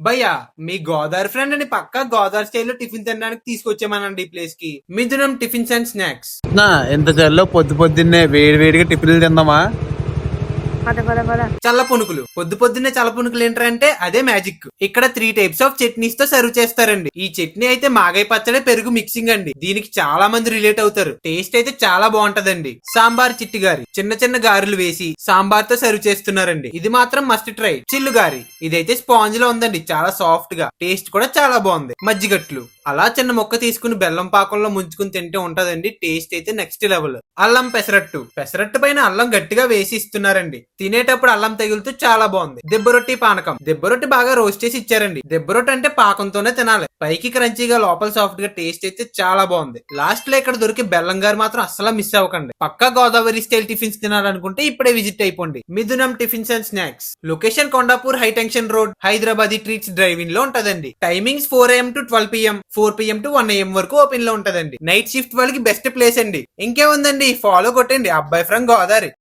భయ్యా, మీ గోదావరి ఫ్రెండ్ అని పక్కా గోదావరి స్టైల్లో టిఫిన్ తినడానికి తీసుకొచ్చామనండి ఈ ప్లేస్ కి. మిథునం టిఫిన్స్ అండ్ స్నాక్స్. నా ఇంత చలిలో పొద్దున్నే వేడి వేడిగా టిఫిన్లు తిందామా? చల్ల పునుకులు. పొద్దున్నే చల్ల పునుకులు ఏంటంటే అదే మ్యాజిక్. ఇక్కడ 3 టైప్స్ ఆఫ్ చట్నీస్ తో సర్వ్ చేస్తారండి. ఈ చట్నీ అయితే మాగాయ పచ్చడి పెరుగు మిక్సింగ్ అండి. దీనికి చాలా మంది రిలేట్ అవుతారు. టేస్ట్ అయితే చాలా బాగుంటదండి. సాంబార్ చిట్టి గారి చిన్న చిన్న గారెలు వేసి సాంబార్ తో సర్వ్ చేస్తున్నారండి. ఇది మాత్రం మస్ట్ ట్రై. చిల్లు గారి ఇదైతే స్పాంజ్ లో ఉందండి, చాలా సాఫ్ట్ గా. టేస్ట్ కూడా చాలా బాగుంది. మజ్జిగట్లు అలా చిన్న మొక్క తీసుకుని బెల్లం పాకంలో ముంచుకుని తింటే ఉంటదండి. టేస్ట్ అయితే నెక్స్ట్ లెవెల్. అల్లం పెసరట్టు పైన అల్లం గట్టిగా వేసి ఇస్తున్నారండి. తినేటప్పుడు అల్లం తగులుతూ చాలా బాగుంది. దెబ్బరొట్టి పానకం. దెబ్బరొట్టి బాగా రోస్ట్ చేసి ఇచ్చారండి. దెబ్బరొట్టి అంటే పాకంతోనే తినాలి. పైకి క్రంచీగా లోపల సాఫ్ట్ గా. టేస్ట్ అయితే చాలా బాగుంది. లాస్ట్ లో ఇక్కడ దొరికి బెల్లం గారు మాత్రం అస్సలు మిస్ అవ్వకండి. పక్కా గోదావరి స్టైల్ టిఫిన్స్ తినాలనుకుంటే ఇప్పుడే విజిట్ అయిపోండి. Mithunam tiffins and snacks. Location Kondapur high tension road, Hyderabad treats driving లో ఉంటదండి. Timings 4 AM to 12 PM, 4 PM to 1 AM వరకు ఓపెన్ లో ఉంటదండి. నైట్ షిఫ్ట్ వాళ్ళకి బెస్ట్ ప్లేస్ అండి. ఇంకేముందండి, ఫాలో కొట్టండి. అబ్బాయి ఫ్రం గోదావరి.